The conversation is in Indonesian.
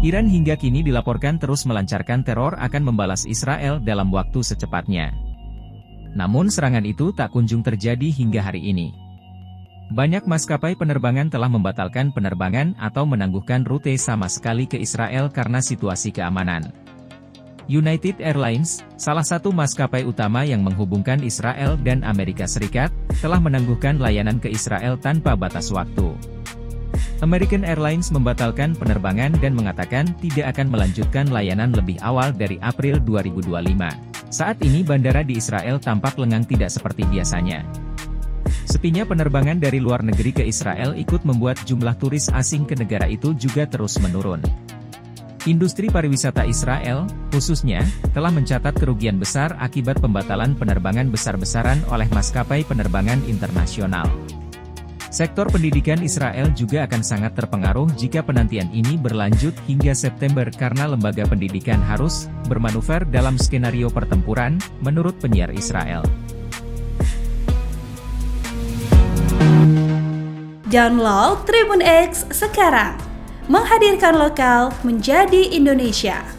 Iran hingga kini dilaporkan terus melancarkan teror akan membalas Israel dalam waktu secepatnya. Namun serangan itu tak kunjung terjadi hingga hari ini. Banyak maskapai penerbangan telah membatalkan penerbangan atau menangguhkan rute sama sekali ke Israel karena situasi keamanan. United Airlines, salah satu maskapai utama yang menghubungkan Israel dan Amerika Serikat, telah menangguhkan layanan ke Israel tanpa batas waktu. American Airlines membatalkan penerbangan dan mengatakan tidak akan melanjutkan layanan lebih awal dari April 2025. Saat ini bandara di Israel tampak lengang tidak seperti biasanya. Sepinya penerbangan dari luar negeri ke Israel ikut membuat jumlah turis asing ke negara itu juga terus menurun. Industri pariwisata Israel, khususnya, telah mencatat kerugian besar akibat pembatalan penerbangan besar-besaran oleh maskapai penerbangan internasional. Sektor pendidikan Israel juga akan sangat terpengaruh jika penantian ini berlanjut hingga September karena lembaga pendidikan harus bermanuver dalam skenario pertempuran, menurut penyiar Israel. Download Tribun X sekarang, menghadirkan lokal menjadi Indonesia.